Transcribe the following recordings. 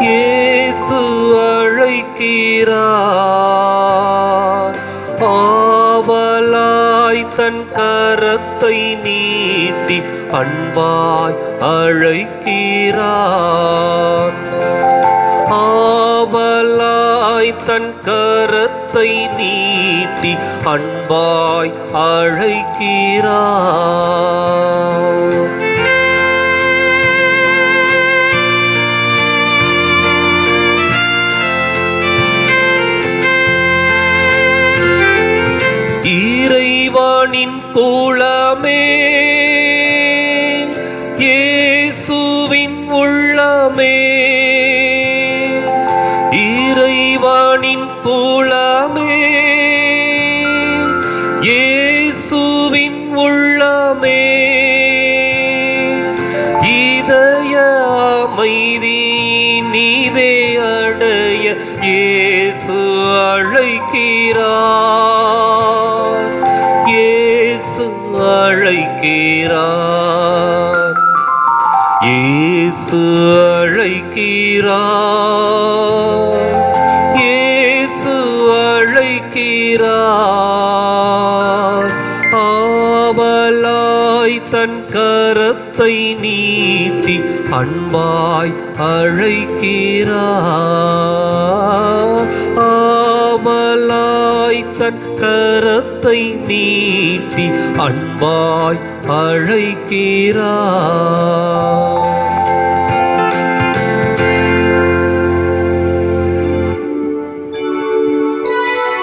இயேசு அழைக்கிறார். ஆவலாய் தன் கரத்தை நீட்டி அன்பாய் அழைக்கிறார். ஆவலாய் தன் கரத்தை நீட்டி அன்பாய் அழைக்கிறார். இறைவனின் குலமே, இயேசுவின் உள்ளமே. இறைவனின் குலமே, இயேசுவின் உள்ளமே. இதய அமைதி நீதே அடைய இயேசு அழைக்கிறார். இயேசு அழைக்கிறார். இயேசு அழைக்கிறார். இயேசு அழைக்கிறார். ஆவலாய் தன் கரத்தை நீட்டி அன்பாய் அழைக்கிறார். ஆவலாய் தன் கரத்தை நீட்டி அன்பாய் அழைக்கிறார்.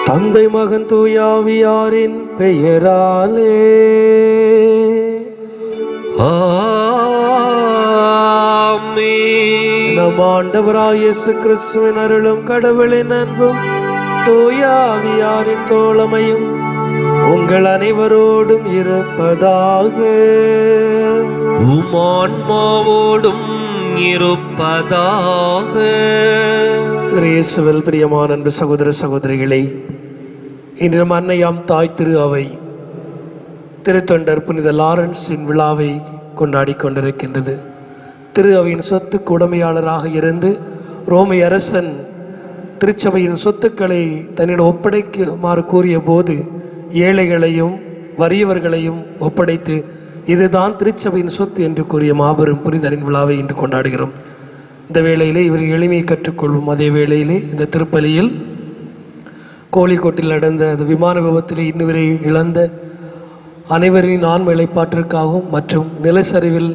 தந்தை மகன் தூயாவியாரின் பெயராலே ஆமென். நம் ஆண்டவராகிய இயேசு கிறிஸ்துவின் அருளும் கடவுளின் அன்பும் தூயாவியாரின் தோழமையும் உங்கள் அனைவரோடும் இருப்பதாக. உம் ஆன்மாவோடும் இருப்பதாக. இயேசுவில் பிரியமான அன்பு சகோதர சகோதரிகளே, இன்று நம் அன்னையாம் தாய் திரு அவை திருத்தொண்டர் புனித லாரன்ஸின் விழாவை கொண்டாடி கொண்டிருக்கின்றது. திரு அவையின் சொத்துக்கு உடைமையாளராக இருந்து ரோமை அரசன் திருச்சபையின் சொத்துக்களை தன்னிடம் ஒப்படைக்குமாறு கூறிய போது ஏழைகளையும் வறியவர்களையும் ஒப்படைத்து இதுதான் திருச்சபையின் சொத்து என்று கூறிய மாபெரும் புனிதரின் விழாவை இன்று கொண்டாடுகிறோம். இந்த வேளையிலே இவர் எளிமையை கற்றுக்கொள்வோம். அதே வேளையிலே இந்த திருப்பலியில் கோழிக்கோட்டில் நடந்த அந்த விமான விபத்திலே இன்னுவரை இழந்த அனைவரின் ஆன்ம இளைப்பாற்றிற்காகவும் மற்றும் நிலச்சரிவில்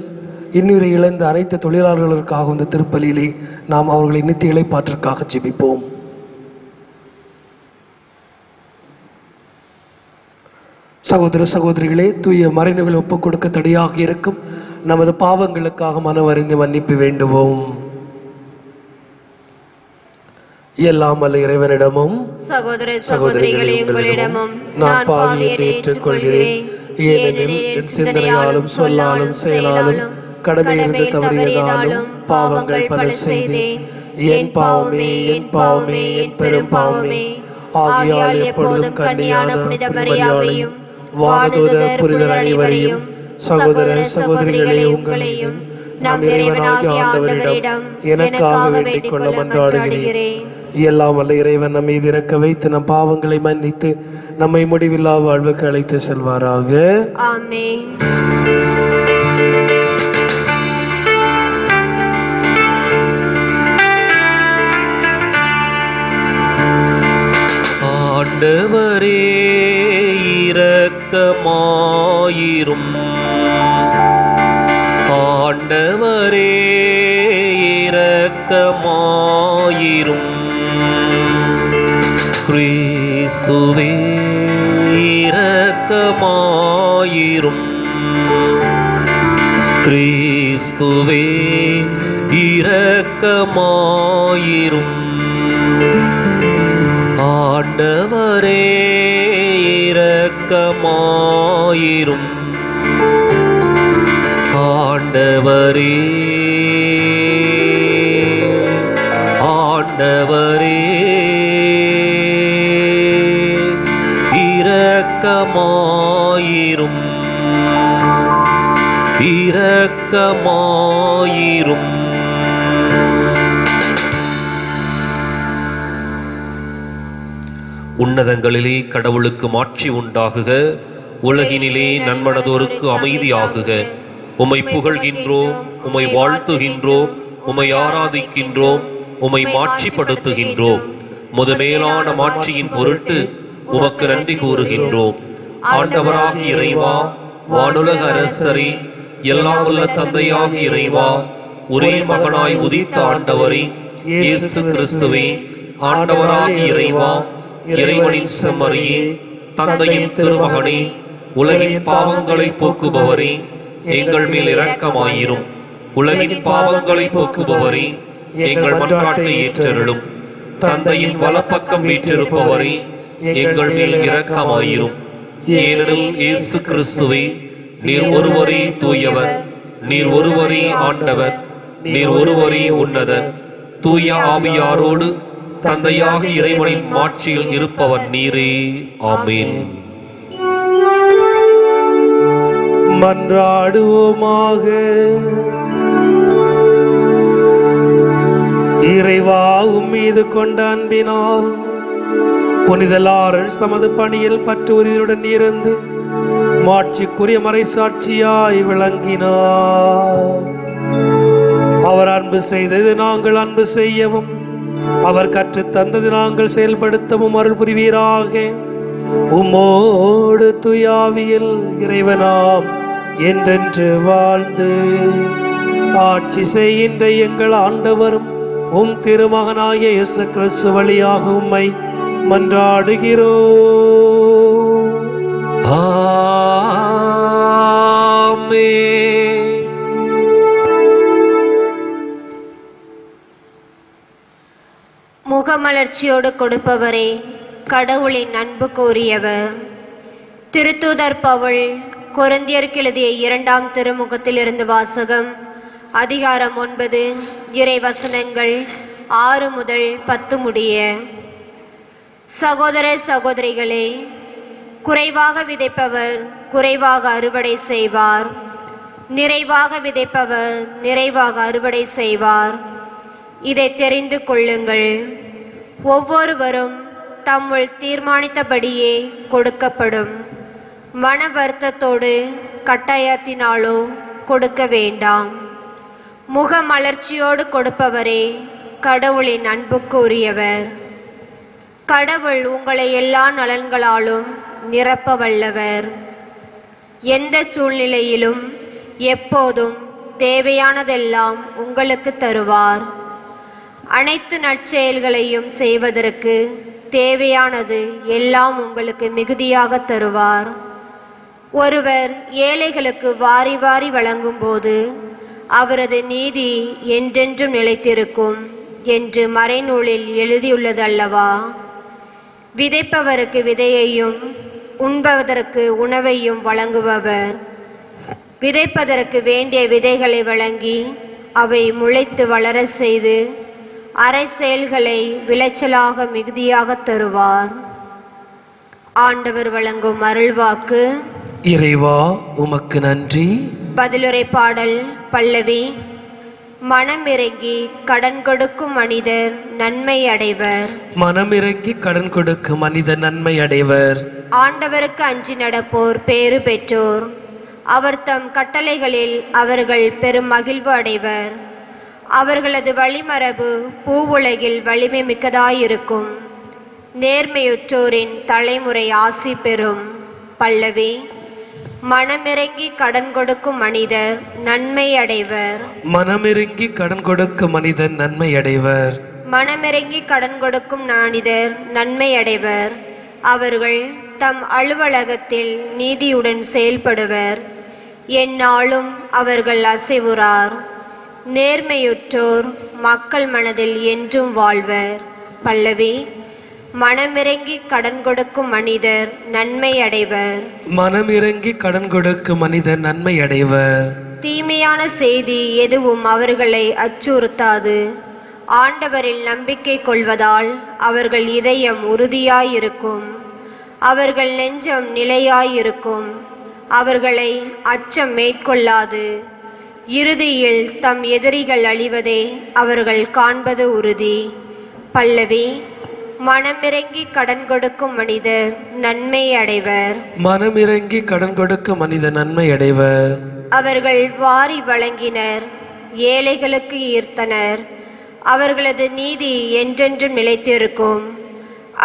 இன்னுவரை இழந்த அனைத்து தொழிலாளர்களுக்காகவும் இந்த திருப்பலியிலே நாம் அவர்களை நித்திய இளைப்பாற்றிற்காக ஜெபிப்போம். சகோதர சகோதரிகளே, தூய மறைநூல்களை ஒப்புக் கொடுக்க தடையாக இருக்கும் நமது பாவங்களுக்காக மனவறிந்து மன்னிப்பு வேண்டுவோம். எல்லாம் அல்ல இறைவனிடமும் சகோதர சகோதரிகளே உங்களிடமும் நான் பாவியை ஏற்றுக்கொள்கிறேன். ஏனெனில் என் சிந்தனையாலும் சொல்லாலும் செயலாலும் கடமையிலிருந்து தவறியதாலும் பாவங்கள் பல செய்தேன். என் பாவமே என் பாவமே என் பெரும் பாவமே. ஆகையால் எப்போதும் கன்னியான புனித மரியாவையும் வானதூதர் புனிதர் அனைவரையும் சகோதர சகோதரிகளே உங்களையும் நம் இறைவனாகிய ஆண்டவரிடம் எனக்காக வேண்டிக் கொள்ள மன்றாடுகிறேன். எல்லாம் வல்ல இறைவன் நம்மை இறக்க வைத்து நம் பாவங்களை மன்னித்து நம்மை முடிவில்லா வாழ்வுக்கு அழைத்து செல்வாராக. ஆமென். ஆண்டவரே இரக்கமாயிரும். ஆண்டவரே இரக்கமாயிரும். கிறிஸ்துவே இரக்கமாயிரும். கிறிஸ்துவே இரக்கமாயிரும். ஆண்டவரே இரக்கமாயிரும். ஆண்டவரே ஆண்டவரே இரக்கமாயிரும். இரக்கமாயிரும். உன்னதங்களிலே கடவுளுக்கு மாட்சி உண்டாகுக. உலகினிலே நன்மனதோருக்கு அமைதியாகுக. உம்மை புகழ்கின்றோம், உம்மை வாழ்த்துகின்றோம், உம்மை ஆராதிக்கின்றோம், உம்மை மாட்சிப்படுத்துகின்றோம். முதுமேலான மாட்சியின் பொருட்டு உமக்கு நன்றி கூறுகின்றோம். ஆண்டவராகிய இறைவா, வானுலக அரசரே, எல்லாம் உள்ள தந்தையாகிய இறைவா, ஒரே மகனாய் உதித்த ஆண்டவரே இயேசு கிறிஸ்துவே, ஆண்டவராகிய இறைவா, இறைவனின் செம்மறியே, தந்தையின் திருமகனே, உலகின் பாவங்களை போக்குபவரே, எங்கள் மேல் இரக்கமாயிரும். உலகின் பாவங்களை போக்குபவரே, எங்கள் மன்றாட்டை ஏற்றருளும். தந்தையின் வலப்பக்கம் வீற்றிருப்பவரே, எங்கள் மேல் இரக்கமாயிரும். ஏனெனில் இயேசு கிறிஸ்துவே, நீர் ஒருவரே தூயவர், நீர் ஒருவரே ஆண்டவர், நீர் ஒருவரே உன்னதர். தூய ஆவியாரோடு தந்தையாக இறைவனின் மாட்சியில் இருப்பவர் நீரே. ஆமென். மன்றாடுவோமாக. இறைவா, உம்மீது கொண்ட அன்பினால் புனித லாரன்ஸ் தமது பணியில் பற்று உறுதியுடன் இருந்து மாட்சிக்குரிய மறைசாட்சியாய் விளங்கினார். அவர் அன்பு செய்தது நாங்கள் அன்பு செய்யவும், அவர் கற்றுத் தந்தது நாங்கள் செயல்படுத்தவும் அருள் புரிவீராக. உம்மோடு துயாவியில் இறைவனாம் என்றென்று வாழ்ந்து ஆட்சி செய்கின்ற எங்கள் ஆண்டவரும் உம் திருமகனாகிய இயேசு கிறிஸ்து வழியாக உம்மை மன்றாடுகிறோம். ஆமென். முகமலர்ச்சியோடு கொடுப்பவரே, கடவுளின் அன்பு கோரியவர். திருத்தூதர் பவுல் கொரிந்தியருக்கு எழுதிய 2ஆம் திருமுகத்திலிருந்து வாசகம். அதிகாரம் 9, இறை வசனங்கள் 6 முதல் 10 முடிய. சகோதர சகோதரிகளே, குறைவாக விதைப்பவர் குறைவாக அறுவடை செய்வார், நிறைவாக விதைப்பவர் நிறைவாக அறுவடை செய்வார். இதை தெரிந்து கொள்ளுங்கள். ஒவ்வொருவரும் தம்முள் தீர்மானித்தபடியே கொடுக்கப்படும். மன வருத்தத்தோடு கட்டாயத்தினாலோ கொடுக்க வேண்டாம். முகமலர்ச்சியோடு கொடுப்பவரே கடவுளின் அன்புக்கு உரியவர். கடவுள் உங்களை எல்லா நலன்களாலும் நிரப்ப வல்லவர். எந்த சூழ்நிலையிலும் எப்போதும் தேவையானதெல்லாம் உங்களுக்கு தருவார். அனைத்து நற்செயல்களையும் செய்வதற்கு தேவையானது எல்லாம் உங்களுக்கு மிகுதியாக தருவார். ஒருவர் ஏழைகளுக்கு வாரி வாரி வழங்கும்போது அவரது நீதி என்றென்றும் நிலைத்திருக்கும் என்று மறைநூலில் எழுதியுள்ளது அல்லவா? விதைப்பவருக்கு விதையையும் உண்பதற்கு உணவையும் வழங்குபவர் விதைப்பதற்கு வேண்டிய விதைகளை வழங்கி அவை முளைத்து வளர செய்து அரை செயல்களை விளைச்சலாக மிகுதியாக தருவார். ஆண்டவர் வழங்கும் அருள்வாக்கு. இறைவா, உமக்கு நன்றி. பதிலுரை பாடல் பல்லவி. மனமிறங்கி கடன் கொடுக்கும் மனிதர் நன்மை அடைவர். மனமிறங்கி கடன் கொடுக்கும் மனிதர் நன்மை அடைவர். ஆண்டவருக்கு அஞ்சி நடப்போர் பேறு பெற்றோர். அவர் தம் கட்டளைகளில் அவர்கள் பெரும் மகிழ்வு அடைவர். அவர்களது வழிமரபு பூவுலகில் வலிமை மிக்கதாயிருக்கும். நேர்மையுற்றோரின் தலைமுறை ஆசி பெறும். பல்லவி. மனமிறங்கி கடன் கொடுக்கும் மனிதர் நன்மை அடைவர். மனமிறங்கி கடன் கொடுக்கும் மனிதர் நன்மை அடைவர். மனமிறங்கி கடன் கொடுக்கும் மனிதர் நன்மை அடைவர். அவர்கள் தம் அலுவலகத்தில் நீதியுடன் செயல்படுவர். எந்நாளும் அவர்கள் அசைவுறார். நேர்மையுற்றோர் மக்கள் மனதில் என்றும் வாழ்வர். பல்லவி. மனமிறங்கி கடன் கொடுக்கும் மனிதர் நன்மை அடைவர். மனமிறங்கி கடன் கொடுக்கும் மனிதர் நன்மை அடைவர். தீமையான செய்தி எதுவும் அவர்களை அச்சுறுத்தாது. ஆண்டவரில் நம்பிக்கை கொள்வதால் அவர்கள் இதயம் உறுதியாயிருக்கும். அவர்கள் நெஞ்சம் நிலையாயிருக்கும். அவர்களை அச்சம் மேற்கொள்ளாது. இறுதியில் தம் எதிரிகள் அழிவதை அவர்கள் காண்பது உறுதி. பல்லவி. மனமிறங்கி கடன் கொடுக்கும் மனிதர் நன்மை அடைவர். மனமிறங்கி கடன் கொடுக்க மனிதர் நன்மை அடைவர். அவர்கள் வாரி வழங்கினர், ஏழைகளுக்கு ஈர்த்தனர். அவர்களது நீதி என்றென்றும் நிலைத்திருக்கும்.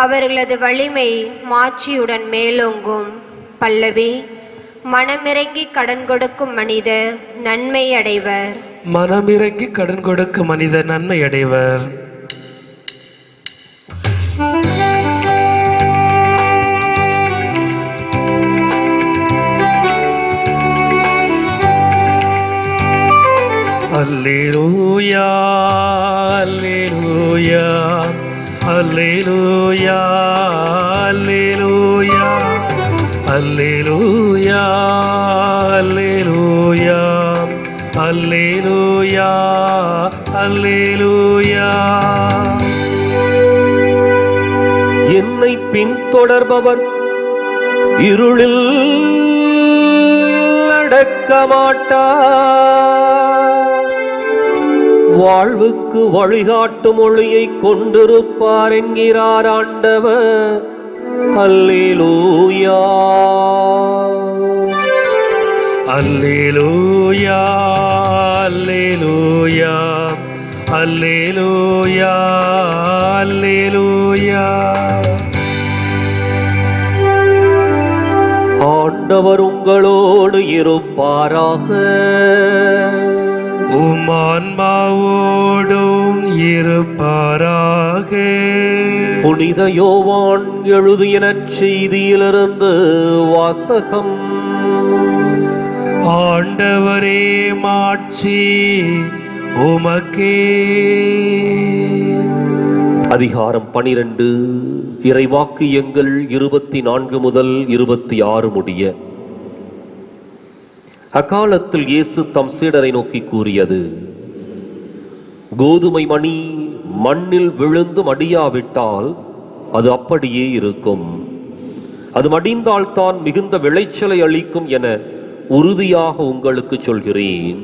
அவர்களது வலிமை மாட்சியுடன் மேலோங்கும். பல்லவி. மனமிறங்கி கடன் கொடுக்கும் மனிதர் நன்மை அடைவர். மனமிறங்கி கடன் கொடுக்க மனிதர் நன்மை அடைவர். அல்லேலூயா அல்லேலூயா அல்லேலூயா அல்லேலூயா அல்லேலூயா அல்லேலூயா அல்லேலூயா அல்லேலூயா. என்னை பின்தொடர்பவர் இருளில் அடக்க மாட்டார், வாழ்வுக்கு வழிகாட்டும் ஒளியை கொண்டிருப்பார் என்கிறார் ஆண்டவர். அல்லேலூயா அல்லேலூயா அல்லேலூயா அல்லேலூயா அல்லேலூயா. ஆண்டவர் உங்களோடு இருப்பாராக. உம் ஆன்மாவோடும் இருப்பாராக. புனித யோவான் எழுதிய நற்செய்தியிலிருந்து வாசகம். ஆண்டவரே மாட்சி உமக்கே. அதிகாரம் 12. இறைவாக்கியங்கள் 24 முதல் 26 முடிய. அக்காலத்தில் இயேசு தம் சீடரை நோக்கி கூறியது: கோதுமை மணி மண்ணில் விழுந்து மடியாவிட்டால் அது அப்படியே இருக்கும். அது மடிந்தால் தான் மிகுந்த விளைச்சலை அளிக்கும் என உறுதியாக உங்களுக்கு சொல்கிறேன்.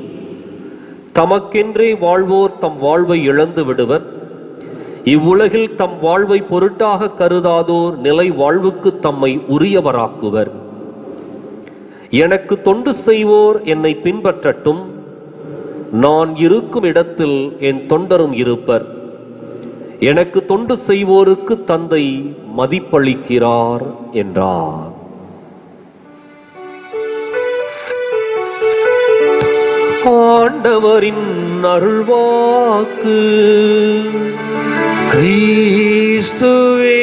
தமக்கென்றே வாழ்வோர் தம் வாழ்வை இழந்து விடுவர். இவ்வுலகில் தம் வாழ்வை பொருட்டாக கருதாதோர் நிலை வாழ்வுக்கு தம்மை உரியவராக்குவர். எனக்கு தொண்டு செய்வோர் என்னை பின்பற்றட்டும். நான் இருக்கும் இடத்தில் என் தொண்டரும் இருப்பர். எனக்கு தொண்டு செய்வோருக்கு தந்தை மதிப்பளிக்கிறார் என்றார். ஆண்டவரின் அருள்வாக்கு. கிறிஸ்துவே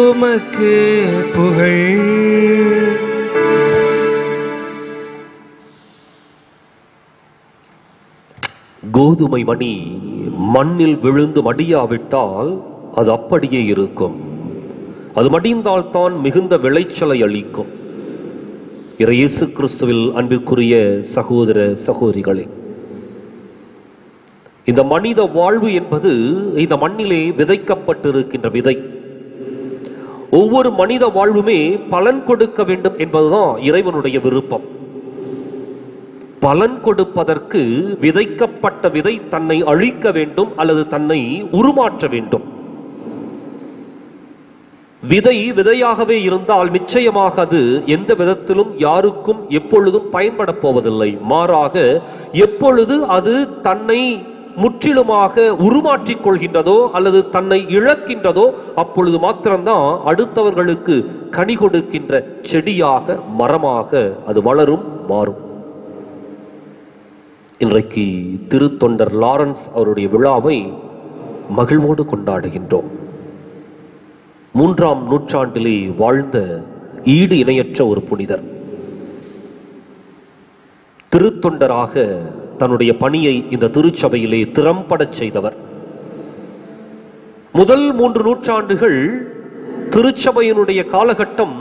உமக்கு புகழ். கோதுமை மணி மண்ணில் விழுந்து மடியாவிட்டால் அது அப்படியே இருக்கும். அது மடிந்தால் தான் மிகுந்த விளைச்சலை அளிக்கும். இயேசு கிறிஸ்துவில் அன்பிற்குரிய சகோதர சகோதரிகளே, இந்த மனித வாழ்வு என்பது இந்த மண்ணிலே விதைக்கப்பட்டிருக்கின்ற விதை. ஒவ்வொரு மனித வாழ்வுமே பலன் கொடுக்க வேண்டும் என்பதுதான் இறைவனுடைய விருப்பம். பலன் கொடுப்பதற்கு விதைக்கப்பட்ட விதை தன்னை அழிக்க வேண்டும் அல்லது தன்னை உருமாற்ற வேண்டும். விதை விதையாகவே இருந்தால் நிச்சயமாக அது எந்த விதத்திலும் யாருக்கும் எப்பொழுதும் பயன்பட போவதில்லை. மாறாக எப்பொழுது அது தன்னை முற்றிலுமாக உருமாற்றிக் கொள்கின்றதோ அல்லது தன்னை இழக்கின்றதோ அப்பொழுது மாத்திரம்தான் அடுத்தவர்களுக்கு கனி கொடுக்கின்ற செடியாக மரமாக அது வளரும், மாறும். இன்றைக்கு திருத்தொண்டர் லாரன்ஸ் அவருடைய விழாவை மகிழ்வோடு கொண்டாடுகின்றோம். 3ஆம் நூற்றாண்டிலே வாழ்ந்த ஈடு இணையற்ற ஒரு புனிதர். திருத்தொண்டராக தன்னுடைய பணியை இந்த திருச்சபையிலே திறம்படச் செய்தவர். முதல் 3 நூற்றாண்டுகள் திருச்சபையினுடைய காலகட்டம்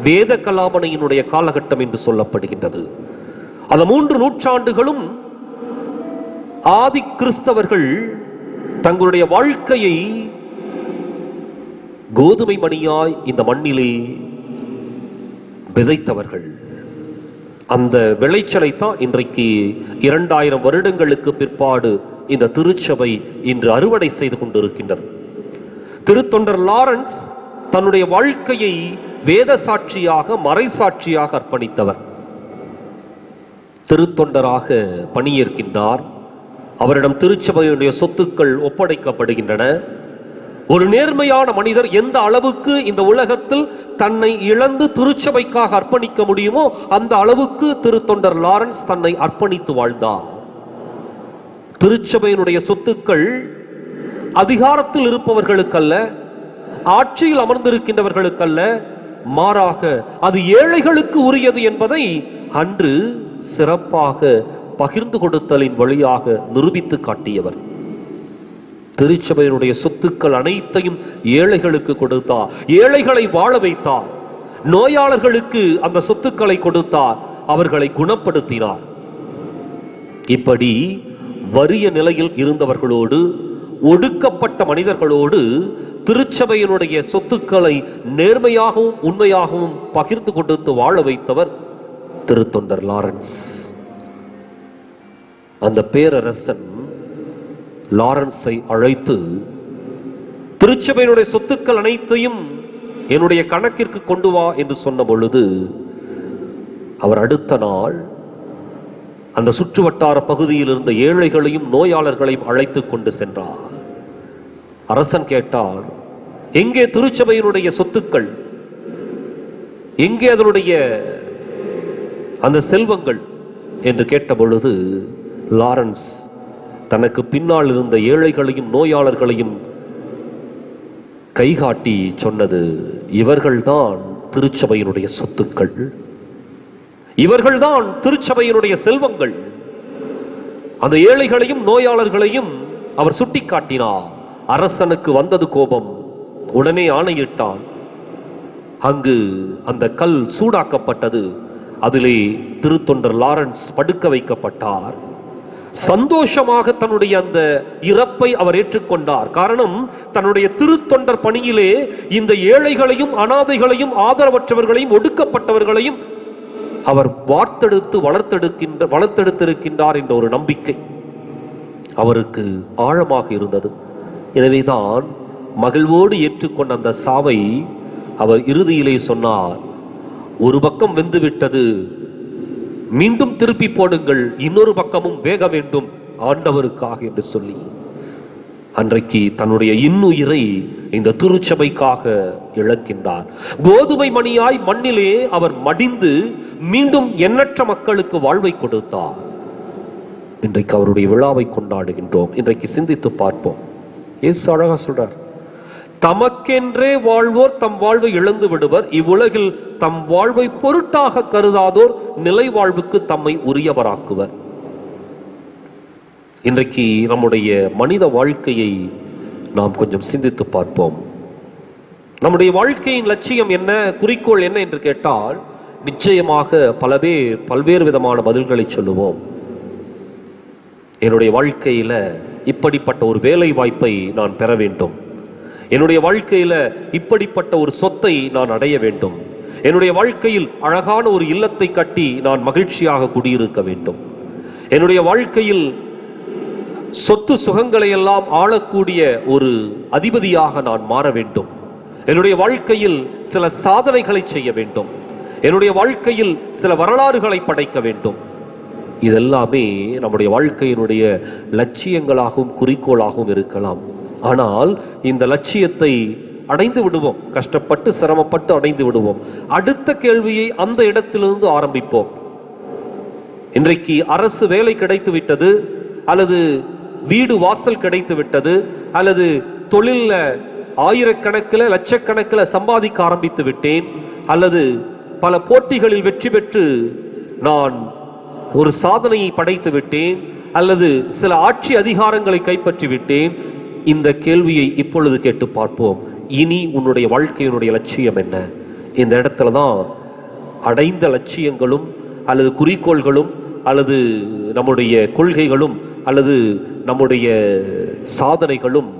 வேத கலாபனையினுடைய காலகட்டம் என்று சொல்லப்படுகின்றது. அந்த 3 நூற்றாண்டுகளும் ஆதி கிறிஸ்தவர்கள் தங்களுடைய வாழ்க்கையை கோதுமை மணியாய் இந்த மண்ணிலே விதைத்தவர்கள். அந்த விளைச்சலை தான் இன்றைக்கு 2000 வருடங்களுக்கு பிற்பாடு இந்த திருச்சபை இன்று அறுவடை செய்து கொண்டிருக்கின்றது. திருத்தொண்டர் லாரன்ஸ் தன்னுடைய வாழ்க்கையை வேத சாட்சியாக, மறை சாட்சியாக அர்ப்பணித்தவர். திருத்தொண்டராக பணியேற்கின்றார். அவரிடம் திருச்சபையுடைய சொத்துக்கள் ஒப்படைக்கப்படுகின்றன. ஒரு நேர்மையான மனிதர் எந்த அளவுக்கு இந்த உலகத்தில் தன்னை இழந்து திருச்சபைக்காக அர்ப்பணிக்க முடியுமோ அந்த அளவுக்கு திருத்தொண்டர் லாரன்ஸ் தன்னை அர்ப்பணித்து வாழ்ந்தார். திருச்சபையினுடைய சொத்துக்கள் அதிகாரத்தில் இருப்பவர்களுக்கல்ல, ஆட்சியில் அமர்ந்திருக்கின்றவர்களுக்கல்ல, மாறாக அது ஏழைகளுக்கு உரியது என்பதை அன்று சிறப்பாக பகிர்ந்து கொடுத்தலின் வழியாக நிரூபித்து காட்டியவர். திருச்சபையினுடைய சொத்துக்கள் அனைத்தையும் ஏழைகளுக்கு கொடுத்தார். ஏழைகளை வாழ வைத்தார். நோயாளர்களுக்கு அந்த சொத்துக்களை கொடுத்தார். அவர்களை குணப்படுத்தினார். இப்படி வறிய நிலையில் இருந்தவர்களோடு, ஒடுக்கப்பட்ட மனிதர்களோடு திருச்சபையினுடைய சொத்துக்களை நேர்மையாகவும் உண்மையாகவும் பகிர்ந்து கொடுத்து வாழ வைத்தவர் திருத்தொண்டர் லாரன்ஸ். அந்த பேரரசன் லாரன்ஸை அழைத்து திருச்சபையினுடைய சொத்துக்கள் அனைத்தையும் என்னுடைய கணக்கிற்கு கொண்டு வா என்று சொன்ன பொழுது அவர் அடுத்த நாள் அந்த சுற்று வட்டார பகுதியில் இருந்த ஏழைகளையும் நோயாளர்களையும் அழைத்து கொண்டு சென்றார். அரசன் கேட்டார், எங்கே திருச்சபையினுடைய சொத்துக்கள், எங்கே அதனுடைய அந்த செல்வங்கள் என்று கேட்ட பொழுது லாரன்ஸ் தனக்கு பின்னால் இருந்த ஏழைகளையும் நோயாளர்களையும் கைகாட்டி சொன்னது, இவர்கள்தான் திருச்சபையினுடைய சொத்துக்கள், இவர்கள்தான் திருச்சபையினுடைய செல்வங்கள். அந்த ஏழைகளையும் நோயாளர்களையும் அவர் சுட்டிக்காட்டினார். அரசனுக்கு வந்தது கோபம். உடனே ஆணையிட்டான். அங்கு அந்த கல் சூடாக்கப்பட்டது. அதிலே திருத்தொண்டர் லாரன்ஸ் படுக்க வைக்கப்பட்டார். சந்தோஷமாக தன்னுடைய அந்த இறப்பை அவர் ஏற்றுக்கொண்டார். காரணம், தன்னுடைய திருத்தொண்டர் பணியிலே இந்த ஏழைகளையும் அனாதைகளையும் ஆதரவற்றவர்களையும் ஒடுக்கப்பட்டவர்களையும் அவர் வளர்த்தெடுத்திருக்கின்றார் என்ற ஒரு நம்பிக்கை அவருக்கு ஆழமாக இருந்தது. எனவேதான் மகிழ்வோடு ஏற்றுக்கொண்ட அந்த சாவை அவர் இறுதியிலே சொன்னார், ஒரு பக்கம் வெந்துவிட்டது, மீண்டும் திருப்பி போடுங்கள், இன்னொரு பக்கமும் வேக வேண்டும் ஆண்டவருக்காக என்று சொல்லி அன்றைக்கு தன்னுடைய இன்னுயிரை இந்த திருச்சபைக்காக இழக்கின்றார். கோதுமை மணியாய் மண்ணிலே அவர் மடிந்து மீண்டும் எண்ணற்ற மக்களுக்கு வாழ்வை கொடுத்தார். இன்றைக்கு அவருடைய விழாவை கொண்டாடுகின்றோம். இன்றைக்கு சிந்தித்து பார்ப்போம். இயேசு அழகா சொல்றார், தமக்கென்றே வாழ்வோர் தம் வாழ்வை இழந்து விடுவர், இவ்வுலகில் தம் வாழ்வை பொருட்டாக கருதாதோர் நிலை வாழ்வுக்கு தம்மை உரியவராக்குவர். இன்றைக்கு நம்முடைய மனித வாழ்க்கையை நாம் கொஞ்சம் சிந்தித்து பார்ப்போம். நம்முடைய வாழ்க்கையின் லட்சியம் என்ன, குறிக்கோள் என்ன என்று கேட்டால் நிச்சயமாக பல்வேறு விதமான பதில்களை சொல்லுவோம். என்னுடைய வாழ்க்கையில இப்படிப்பட்ட ஒரு வேலை வாய்ப்பை நான் பெற வேண்டும், என்னுடைய வாழ்க்கையில இப்படிப்பட்ட ஒரு சொத்தை நான் அடைய வேண்டும், என்னுடைய வாழ்க்கையில் அழகான ஒரு இல்லத்தை கட்டி நான் மகிழ்ச்சியாக குடியிருக்க வேண்டும், என்னுடைய வாழ்க்கையில் சொத்து சுகங்களை எல்லாம் ஆளக்கூடிய ஒரு அதிபதியாக நான் மாற வேண்டும், என்னுடைய வாழ்க்கையில் சில சாதனைகளை செய்ய வேண்டும், என்னுடைய வாழ்க்கையில் சில வரலாறுகளை படைக்க வேண்டும். இதெல்லாமே நம்முடைய வாழ்க்கையினுடைய லட்சியங்களாகவும் குறிக்கோளாகவும் இருக்கலாம். ஆனால் இந்த லட்சியத்தை அடைந்து விடுவோம், கஷ்டப்பட்டு சிரமப்பட்டு அடைந்து விடுவோம். அடுத்த கேள்வியை அந்த இடத்திலிருந்து ஆரம்பிப்போம். இன்றைக்கு அரசு வேலை கிடைத்து விட்டது, அல்லது வீடு வாசல் கிடைத்து விட்டது, அல்லது தொழில்ல ஆயிரக்கணக்கில் லட்சக்கணக்கில் சம்பாதிக்க ஆரம்பித்து விட்டேன், அல்லது பல போட்டிகளில் வெற்றி பெற்று நான் ஒரு சாதனையை படைத்து விட்டேன், அல்லது சில ஆட்சி அதிகாரங்களை கைப்பற்றி விட்டேன். இந்த கேள்வியை இப்பொழுது கேட்டு பார்ப்போம். இனி உன்னுடைய வாழ்க்கையினுடைய லட்சியம் என்ன? இந்த இடத்துல தான் அடைந்த லட்சியங்களும் அல்லது குறிக்கோள்களும் அல்லது நம்முடைய கொள்கைகளும் அல்லது நம்முடைய சாதனைகளும்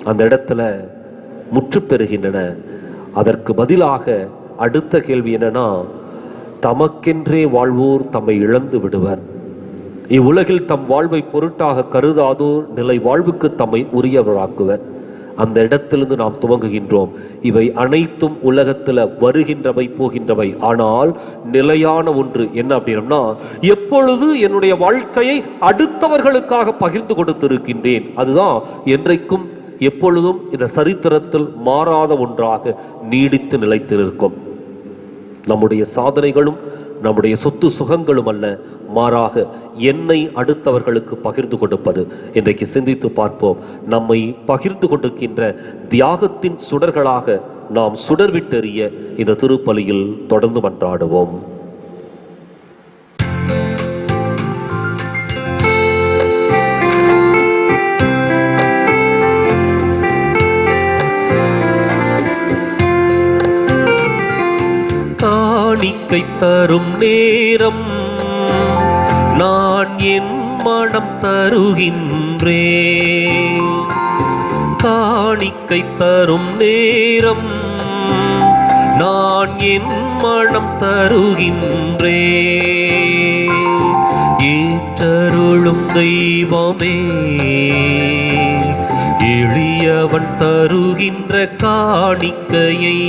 அந்த இடத்துல முற்று பெறுகின்றன. அதற்கு பதிலாக அடுத்த கேள்வி என்னன்னா, தமக்கென்றே வாழ்வோர் தம்மை இழந்து விடுவர், இவ்வுலகில் தம் வாழ்வை பொருட்டாக கருதாதோர் நிலை வாழ்வுக்கு தம்மை உரியவராக்குவர். அந்த இடத்திலிருந்து நாம் துவங்குகின்றோம். இவை அனைத்தும் உலகத்தில் வருகின்றவை போகின்றவை. ஆனால் நிலையான ஒன்று என்ன அப்படின்னா, எப்பொழுது என்னுடைய வாழ்க்கையை அடுத்தவர்களுக்காக பகிர்ந்து கொடுத்திருக்கின்றேன், அதுதான் என்றைக்கும் எப்பொழுதும் இந்த சரித்திரத்தில் மாறாத ஒன்றாக நீடித்து நிலைத்திருக்கும். நம்முடைய சாதனைகளும் நம்முடைய சொத்து சுகங்களும் அல்ல, மாறாக என்னை அடுத்தவர்களுக்கு பகிர்ந்து கொடுப்பது. இன்றைக்கு சிந்தித்து பார்ப்போம். நம்மை பகிர்ந்து கொடுக்கின்ற தியாகத்தின் சுடர்களாக நாம் சுடர்விட்டெறிய இந்த திருப்பலியில் தொடர்ந்து மன்றாடுவோம். காணிக்கை தரும் நேரம் நான் என் மனம் தருகின்றேன். காணிக்கை தரும் நேரம் நான் என் மனம் தருகின்றேன். ஏற்றருளும் தெய்வமே, எளியவன் தருகின்ற காணிக்கையை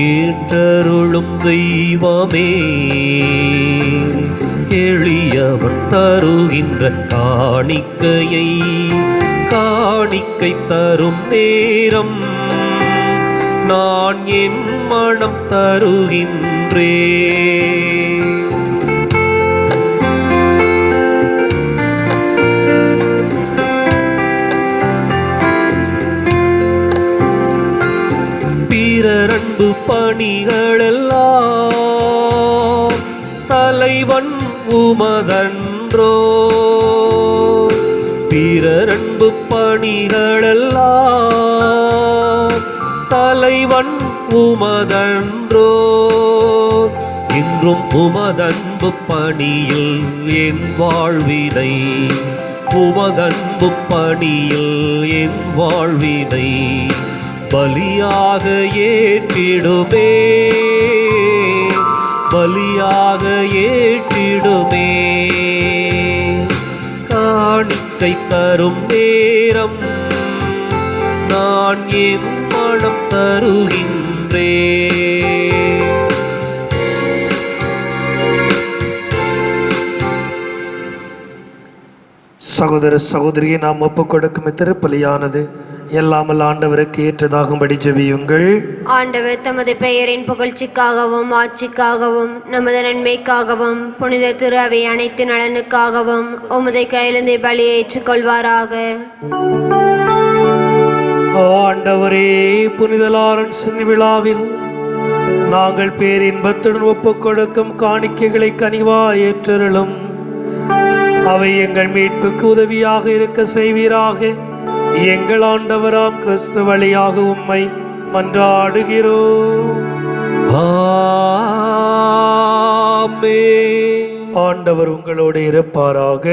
ஏற்றருளும் தெய்வமே, எளியவன் தருகின்ற காணிக்கையை. காணிக்கை தரும் நேரம் நான் என் மனம் தருகின்றேன். பிறரன்பு பணிகளெல்லாம் தலைவன் உமதன்றோ. பிறரன்பு பணிகளெல்லாம் தலைவன் உமதன்றோ. இன்றும் உமதன்பு பணியில் என் வாழ்வினை, உமதன்பு பணியில் என் வாழ்வினை பலியாக ஏற்றிடுமே, பலியாக ஏற்றிடுமே. காணிக்கை தரும் நேரம் நான் என் மனம் தருகின்றேன். சகோதர சகோதரியை நாம் ஒப்புக் கொடுக்கும் திருப்பலியானது எல்லாமல் ஆண்டவருக்கு ஏற்றதாகும்படி ஜெபியுங்கள். ஆண்டவர் தமது பெயரின் புகழ்ச்சிக்காகவும் ஆட்சிக்காகவும் நமது நன்மைக்காகவும் புனித திரு அவை அனைத்து நலனுக்காகவும் உமது கையிலிருந்து பலியை ஏற்றுக்கொள்வாராக. ஆண்டவரே, புனித லாரன்ஸின் விழாவில் நாங்கள் பேரின்பத்துடன் ஒப்புக் கொடுக்கும் காணிக்கைகளை கனிவாய் ஏற்றருளும். அவை எங்கள் மீட்புக்கு உதவியாக இருக்க செய்வீராக. எங்கள் ஆண்டவராம் கிறிஸ்து வழியாக உம்மை மன்றாடுகிறோம். ஆமென். ஆண்டவர் உங்களோடு இருப்பாராக,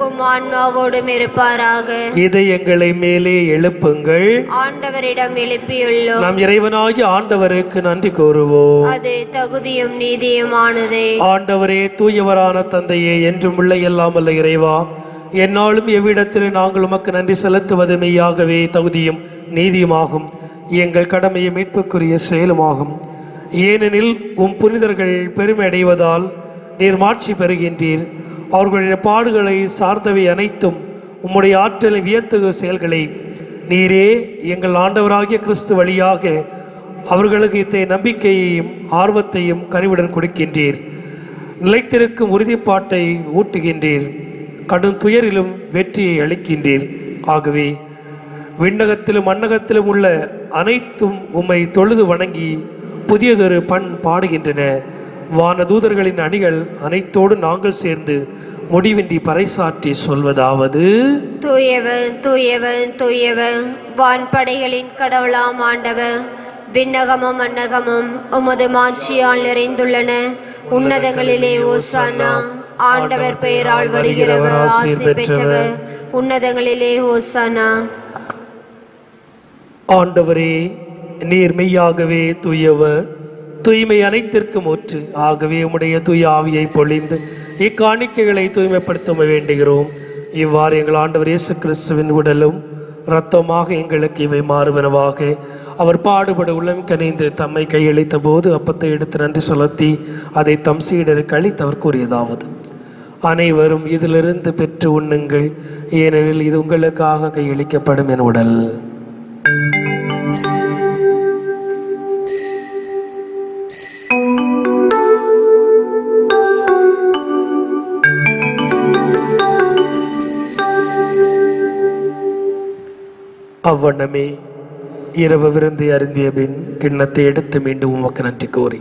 உம் ஆன்மாவோடும் இருப்பாராக. இதயங்களை மேலே எழுப்புங்கள். ஆண்டவரிடம் எழுப்பியுள்ளோம். நம் இறைவனாகிய ஆண்டவருக்கு நன்றி கூறுவோம். அது தகுதியும் நீதியுமானதே. ஆண்டவரே, தூயவரான தந்தையே, என்றும் உள்ள எல்லாமல்ல இறைவா, என்னாலும் எவ்விடத்தில் நாங்கள் உமக்கு நன்றி செலுத்துவது மெய்யாகவே தகுதியும் நீதியுமாகும், எங்கள் கடமையை மீட்புக்குரிய செயலுமாகும். ஏனெனில் உம் புனிதர்கள் பெருமை அடைவதால் நீர் மாட்சி பெறுகின்றீர். அவர்களுடைய பாடுகளை சார்ந்தவை அனைத்தும் உம்முடைய ஆற்றலை வியத்தகு செயல்களை நீரே எங்கள் ஆண்டவராகிய கிறிஸ்து வழியாக அவர்களுக்கு இத்தகைய நம்பிக்கையையும் ஆர்வத்தையும் கனிவுடன் கொடுக்கின்றீர். நிலைத்திருக்கும் உறுதிப்பாட்டை ஊட்டுகின்றீர். கடும் துயரிலும் வெற்றியை அளிக்கின்றீர். ஆகவே விண்ணகத்திலும் மண்ணகத்திலும் உள்ள அனைத்தும் உம்மை தொழுது வணங்கி புதியதொரு பண் பாடுகின்றன. வானதூதர்களின் அணிகள் அனைத்தோடு நாங்கள் சேர்ந்து முடிவின்றி பறைசாற்றி சொல்வதாவது: தூயவன் தூயவன் தூயவன், வான்படைகளின் கடவுளாம் ஆண்டவர். விண்ணகமும் மண்ணகமும் உமது மாட்சியால் நிறைந்துள்ளன. உன்னதங்களிலே ஓசானா. ஆண்டவர் பெயரால் வருகிறவர் ஆசி பெற்றவர். உன்னதங்களிலே ஓசானா. ஆண்டவரே, நீர் மெய்யாகவே தூயவர், தூய்மை அனைத்திற்கும் ஒற்று. ஆகவே உம்முடைய தூய ஆவியை பொழிந்து இக்காணிக்கைகளை தூய்மைப்படுத்த வேண்டுகிறோம். இவ்வாறு எங்கள் ஆண்டவர் இயேசு கிறிஸ்துவின் உடலும் இரத்தமாக எங்களுக்கு இவை மாறுவனவாக. அவர் பாடுபட உள்ளம் கனிந்து தம்மை கையளித்த போது அப்பத்தை எடுத்து நன்றி செலுத்தி அதை தம் சீடருக்கு அளித்து அவர் கூறியதாவது: அனைவரும் இதிலிருந்து பெற்று உண்ணுங்கள், ஏனெனில் இது உங்களுக்காக கையளிக்கப்படும் என் உடல். அவ்வண்ணமே இரவு விருந்தை அருந்திய பின் கிண்ணத்தை எடுத்து மீண்டும் உமக்கு நன்றி கூறி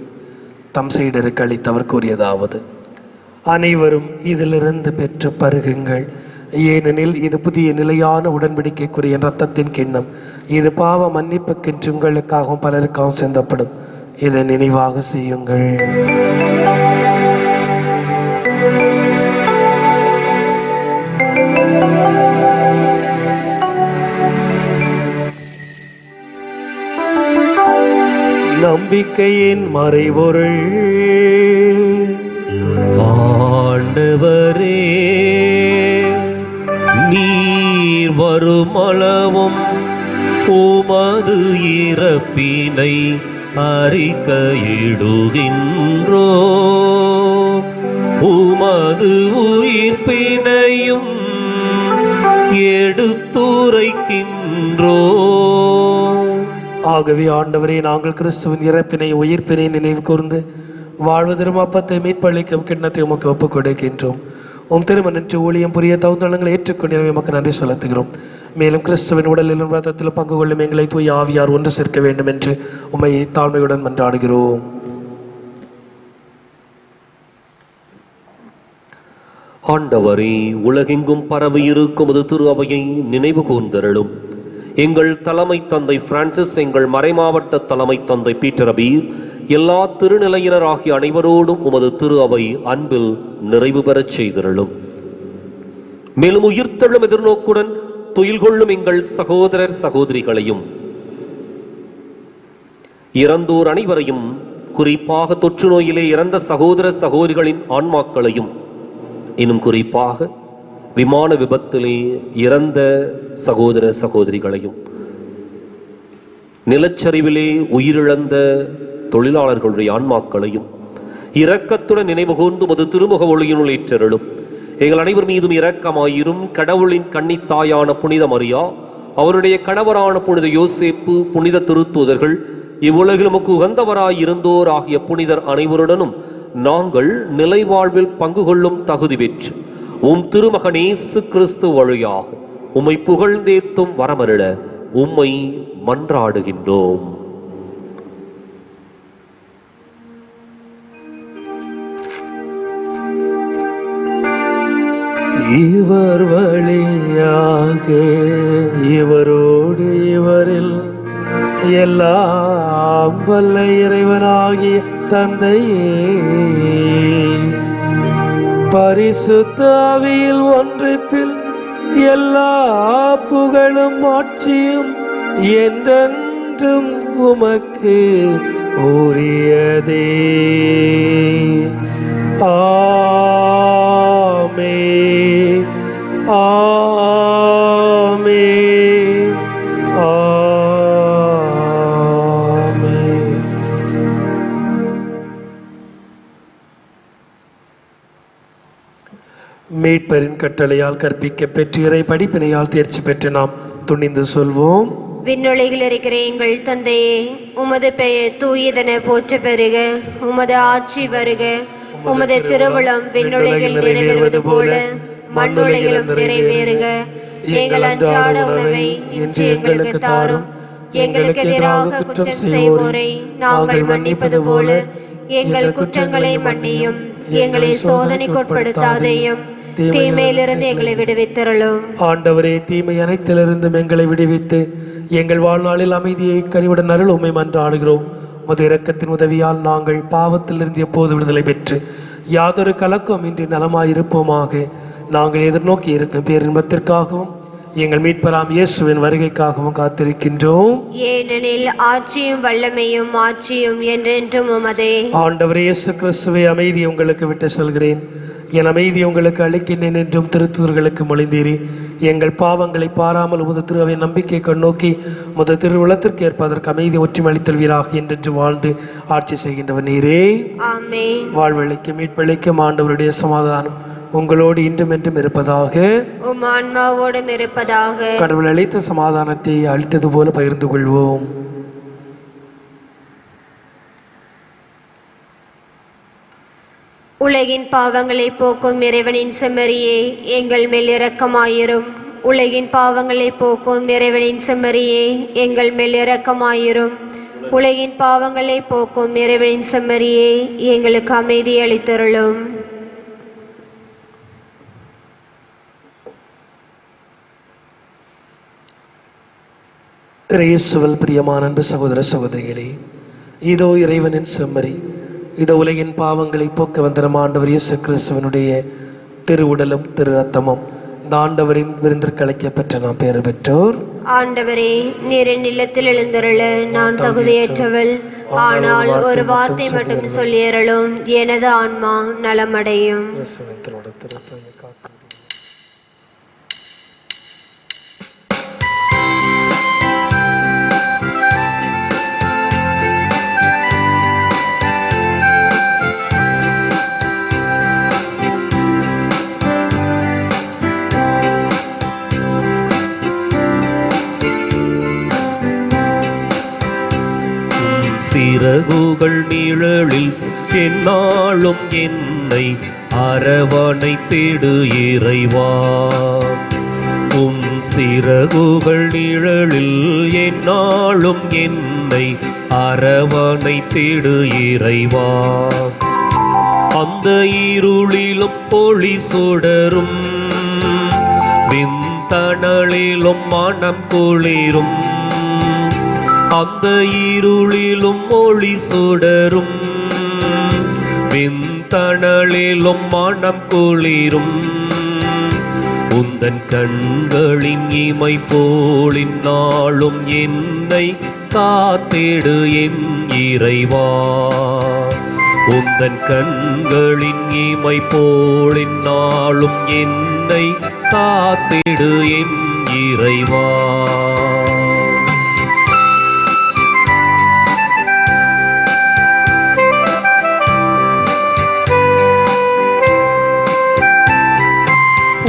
தம் சீடருக்கு அளித்து அவர் கூறியதாவது: அனைவரும் இதிலிருந்து பெற்று பருகுங்கள், ஏனெனில் இது புதிய நிலையான உடன்படிக்கைக்குரிய இரத்தத்தின் கிண்ணம். இது பாவ மன்னிப்புக்கென்று உங்களுக்காகவும் பலருக்காகவும் சிந்தப்படும். இதை நினைவாக செய்யுங்கள். நம்பிக்கையின் மறைபொருள். ஆண்டவரே, நீர் வருமளவும் உமது இறப்பினை அறிக்கையிடுகின்றோ, உமது உயிர்ப்பினையும் எடுத்துரைக்கின்றோ. ஆகவே ஆண்டவரே, நாங்கள் கிறிஸ்துவின் இறப்பினை உயிர்ப்பினை நினைவு கூர்ந்து வாழ்வதரும் அப்பத்தை மீட்பளிக்கும் கிண்ணத்தை உமக்கு ஒப்புக் கொடுக்கின்றோம். உம் திருமணன்று ஊழியம் புரிய தகுந்தளங்களை ஏற்றுக்கொண்டு உமக்கு நன்றி செலுத்துகிறோம். மேலும் கிறிஸ்துவின் உடலிலும் ரத்தத்திலும் பங்கு கொள்ளும் எங்களை தூய் ஆவியார் ஒன்று சேர்க்க வேண்டும் என்று உம்மை தாழ்மையுடன் மன்றாடுகிறோம். ஆண்டவரே, உலகெங்கும் பரவி இருக்கும் அது திரு அவையை நினைவு கூர்ந்தருளும். எங்கள் தலைமை தந்தை பிரான்சிஸ், எங்கள் மறைமாவட்ட தலைமை தந்தை பீட்டர் அபீர், எல்லா திருநிலையினர் ஆகிய அனைவரோடும் உமது திரு அவை அன்பில் நிறைவு பெறச் செய்திருளும். மேலும் உயிர்த்தெழும் எதிர்நோக்குடன் துயில் கொள்ளும் எங்கள் சகோதரர் சகோதரிகளையும், இறந்தோர் அனைவரையும், குறிப்பாக தொற்று நோயிலே இறந்த சகோதர சகோதரிகளின் ஆன்மாக்களையும், இன்னும் குறிப்பாக விமான விபத்திலே இறந்த சகோதர சகோதரிகளையும், நிலச்சரிவிலே உயிரிழந்த தொழிலாளர்களுடைய ஆன்மாக்களையும் இரக்கத்துடன் நினைவு கூர்ந்து மது திருமுக ஒளியினுள் ஏற்றருளும். எங்கள் அனைவர் மீதும் இரக்கமாயிரும். கடவுளின் கன்னித்தாயான புனித மரியா, அவருடைய கணவரான புனித யோசேப்பு, புனித திருத்தூதர்கள், இவ்வுலகில் உமக்கு உகந்தவராய் இருந்தோர் ஆகிய புனிதர் அனைவருடனும் நாங்கள் நிலை வாழ்வில் பங்கு கொள்ளும் தகுதி பெற்று உம் திருமகன் இயேசு கிறிஸ்து வழியாக உம்மை புகழ்ந்தேத்தும் வரமருள உம்மை மன்றாடுகின்றோம். இவர் வழியாக இவரோடு இவரில் எல்லாம் வல்ல இறைவனாகிய தந்தையே, பரிசுத்த ஆவியில் ஒன்றிப்பில் எல்லா புகழும் ஆட்சியும் என்றென்றும் உமக்கு உரியதே. ஆமென், ஆமென், ஆமென். மீட்பரின் கட்டளையால் கற்பிக்க பெற்று இறை படிப்பினையால் தேர்ச்சி பெற்று நாம் துணிந்து சொல்வோம். விண்ணுலகில் இருக்கிற எங்கள் தந்தையே, உமது பெயர் தூயதென போற்ற பெறுக. உமது ஆட்சி வருக. உமது திருவுளம் விண்ணுலகில் நிறைவேறுவது போல மண்ணுலகிலும் நிறைவேறுக. எங்கள் அன்றாட உணவை இன்று எங்களுக்கு தாரும். எங்களுக்கு எதிராக குற்றம் செய்வோரை நாங்கள் மன்னிப்பது போல எங்கள் குற்றங்களை மன்னியும். எங்களை சோதனைக்குட்படுத்தாதேயும், தீமையிலிருந்து எங்களை விடுவித்தருளும். ஆண்டவரே, தீமை அனைத்திலிருந்தும் எங்களை விடுவித்து எங்கள் வாழ்நாளில் அமைதியை கனிவுடன் அருள் உம்மை மன்றாடுகிறோம். உமது இரக்கத்தின் உதவியால் நாங்கள் பாவத்திலிருந்து எப்போது விடுதலை பெற்று யாதொரு கலக்கம் இன்றி நலமாயிருப்போமாக. நாங்கள் எதிர்நோக்கி இருக்கும் பேரின்பத்திற்காகவும் எங்கள் மீட்பராம் இயேசுவின் வருகைக்காகவும் காத்திருக்கின்றோம். ஏனெனில் ஆட்சியும் வல்லமையும் ஆட்சியும் என்றென்றும் உமதே. ஆண்டவரே இயேசு கிறிஸ்துவை, அமைதியை உங்களுக்கு விட்டு செல்கிறேன், என் அமைதியை உங்களுக்கு அளிக்கின்றேன் என்றும் திருத்தூதர்களுக்கு மொழிந்தீரே. எங்கள் பாவங்களை பாராமல் உமது திருவை நம்பிக்கை கண்ணோக்கி உமது திருவுளத்திற்கு ஏற்பதற்கு அமைதி ஒற்றுமளித்தல் வீராக என்றென்று வாழ்ந்து ஆட்சி செய்கின்றவர் நீரே. ஆமென். வாழ்வழிக்கும் மீட்பளிக்கும் ஆண்டவருடைய சமாதானம் உங்களோடு இன்றும் என்றும் இருப்பதாக. உம் ஆன்மாவோடும் இருப்பதாக. கடவுள் அளித்த சமாதானத்தை அளித்தது போல பகிர்ந்து கொள்வோம். உலகின் பாவங்களை போக்கும் இறைவனின் செம்மறியே, எங்கள் மேல் இரக்கமாயிரும். உலகின் பாவங்களை போக்கும் இறைவனின் செம்மறியே, எங்கள் மேல் இரக்கமாயிரும். உலகின் பாவங்களை போக்கும் இறைவனின் செம்மறியே, எங்களுக்கு அமைதி அளித்தருளும். இயேசுவில் பிரியமான அன்பு சகோதர சகோதரிகளே, இதோ இறைவனின் செம்மறி, இதோ உலகின் பாவங்களை போக்க வந்த நம் ஆண்டவர் இயேசு கிறிஸ்துவனுடைய திருவுடலும் திரு ரத்தமும் இந்த ஆண்டவரின் விருந்திற்கு அழைக்கப்பெற்ற நாம் பேறு பெற்றோர். ஆண்டவரே, நீர் என் இல்லத்தில் எழுந்தருள நான் தகுதியற்றவள். ஆனால் ஒரு வார்த்தை மட்டும் சொல்லியறலும் எனது ஆன்மா நலமடையும். சிறகுகள் நிழலில் எந்நாளும் என்னை அரவணைத்திடு இறைவா. உம் சிறகுகள் நிழலில் எந்நாளும் என்னை அரவணைத்திடு இறைவா. அந்த இருளிலும் ஒளி சுடரும் விண்தணலிலும் மனம் குளிரும். அந்த இருளிலும் ஒளி சுடரும் விண்தணலிலும் மனம் குளிரும். உந்தன் கண்களின் இமை போலின் நாளும் என்னை காத்திடு என் இறைவா. உந்தன் கண்களின் இமை போலின் நாளும் என்னை காத்திடு என் இறைவா.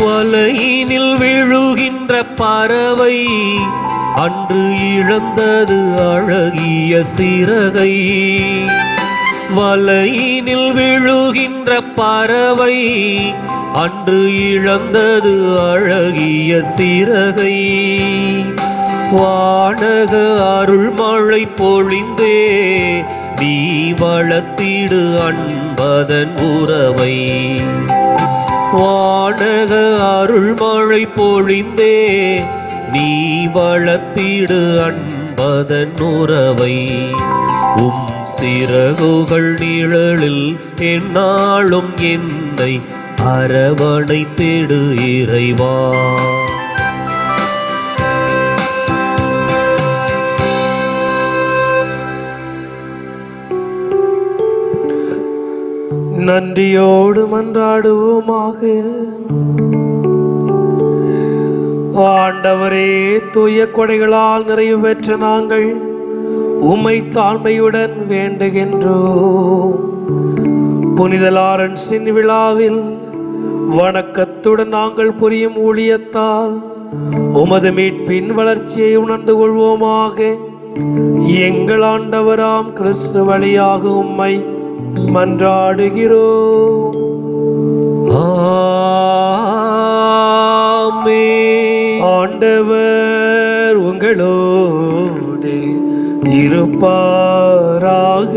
வலையினில் விழுகின்ற பறவை அன்று இழந்தது அழகிய சிறகை. வலையினில் விழுகின்ற பறவை அன்று இழந்தது அழகிய சிறகை. வானக அருள்மழை பொழிந்தே நீ வளர்த்திடு அன்பதன் உறவை. வானக அருள்மழை பொழிந்தே நீ வளர்த்திடு அன்பதன் உறவை. உம் சிறகுகள் நிழலில் எந்நாளும் என்னை அரவணைத்திடு இறைவா. நன்றியோடு மன்றாடுவோமாக. ஆண்டவரே, தூய கொடைகளால் நிறைவு பெற்ற நாங்கள் உம்மை தாழ்மையுடன் வேண்டுகின்றோம். புனித லாரன்ஸின் விழாவில் வணக்கத்துடன் நாங்கள் புரியும் ஊழியத்தால் உமது மீட்பின் வளர்ச்சியை உணர்ந்து கொள்வோமாக. எங்கள் ஆண்டவராம் கிறிஸ்து வழியாக உம்மை மன்றாடுகிறோம். ஆமென். ஆண்டவர் உங்களோடு இருப்பாராக.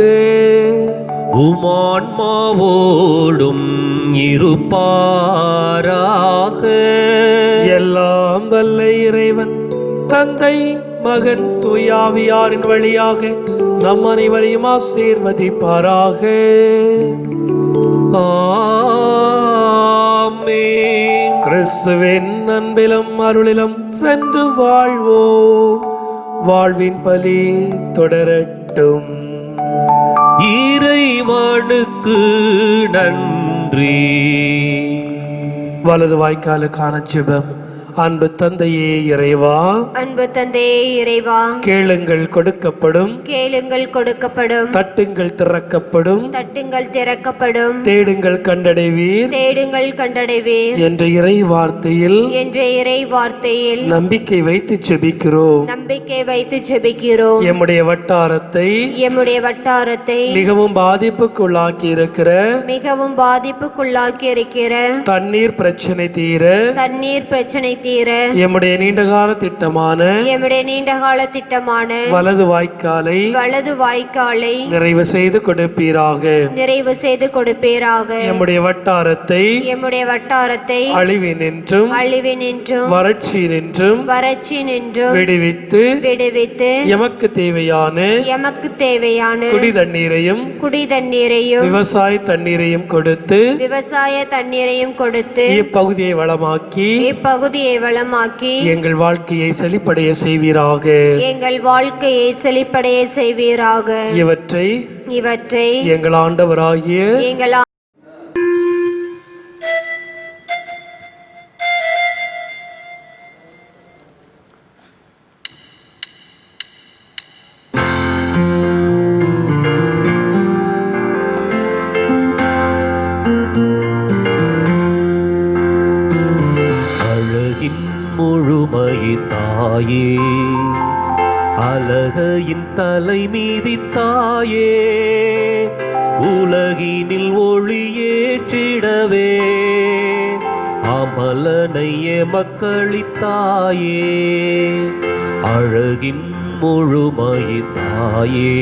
உம் ஆன்மாவோடும் இருப்பாராக. எல்லாம் வல்ல இறைவன் தந்தை மகன் தூயாவியாரின் வழியாக நம் அனைவரையும் ஆசீர்வதிப்பாராக. ஆமென். கிறிஸ்துவின் அன்பிலும் அருளிலும் சென்று வாழ்வோம். வாழ்வின் பலி தொடரட்டும். இறைவனுக்கு நன்றி. வலது வாய்க்காலுக்கான ஜெபம். அன்பு தந்தையே இறைவா, அன்பு தந்தையே இறைவா, கேளுங்கள் கொடுக்கப்படும், கேளுங்கள் கொடுக்கப்படும், தட்டுங்கள் திறக்கப்படும், தட்டுங்கள் திறக்கப்படும், தேடுங்கள் கண்டடைவீர் தேடுங்கள் கண்டடைவீர் என்ற இறை வார்த்தையில் என்ற இறை வார்த்தையில் நம்பிக்கை வைத்து ஜெபிக்கிறோம். நம்பிக்கை வைத்து ஜெபிக்கிறோம். எம்முடைய வட்டாரத்தை எம்முடைய வட்டாரத்தை மிகவும் பாதிப்புக்குள்ளாக்கி இருக்கிற மிகவும் பாதிப்புக்குள்ளாக்கி இருக்கிற தண்ணீர் பிரச்சனை தீர தண்ணீர் பிரச்சனை தீர எம்முடைய நீண்டகால திட்டமான எம்முடைய நீண்டகால திட்டமான வலது வாய்க்காலை வலது வாய்க்காலை நிறைவு செய்து கொடுப்பீராக. நிறைவு செய்து கொடுப்பீராக. எம்முடைய வட்டாரத்தை எம்முடைய வட்டாரத்தை அழிவினின்றும் அழிவினின்றும் வறட்சியினின்றும் வறட்சி நின்றும் விடுவித்து விடுவித்து எமக்கு தேவையான எமக்கு தேவையான குடி தண்ணீரையும் குடி தண்ணீரையும் விவசாய தண்ணீரையும் கொடுத்து விவசாய தண்ணீரையும் கொடுத்து இப்பகுதியை வளமாக்கி இப்பகுதியை வளமாக்கி எங்கள் வாழ்க்கையை செழிப்படைய செய்வீராக. எங்கள் வாழ்க்கையை செழிப்படைய செய்வீராக. இவற்றை எங்கள் ஆண்டவராகிய எங்கள் முழுமையின் தாயே, அழகையின் தலை மீதி தாயே, உலகினில் ஒளியேற்றிடவே அமலனை எமக்களித்தாயே. அழகின் முழுமையின் தாயே,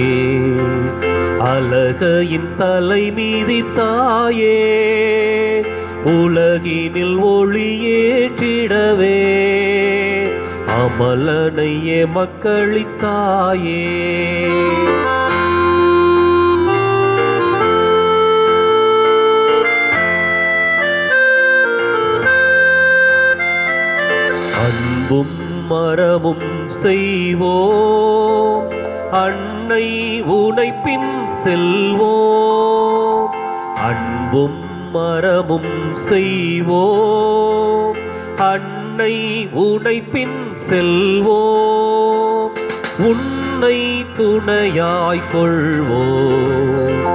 அழகையின் தலை மீதி தாயே, உலகினில் ஒளியேற்றிடவே அமலனை எமக்களித்தாயே. அன்பும் மரமும் செய்வோம், அன்னை உனை பின் செல்வோம். அன்பும் மரமும் செய்வோம், அன்னை உனை பின் செல்வோம். உன்னை துணையாய் கொள்வோம்,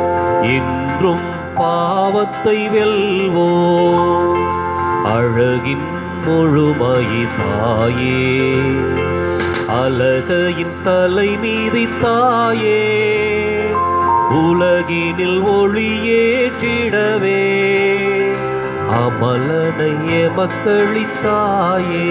இன்றும் பாவத்தை வெல்வோம். அழகின் முழுமையின் தாயே, அழகையின் தலை மீதி தாயே, உலகினில் ஒளியேற்றிடவே அமலனை எமக்களித்தாயே.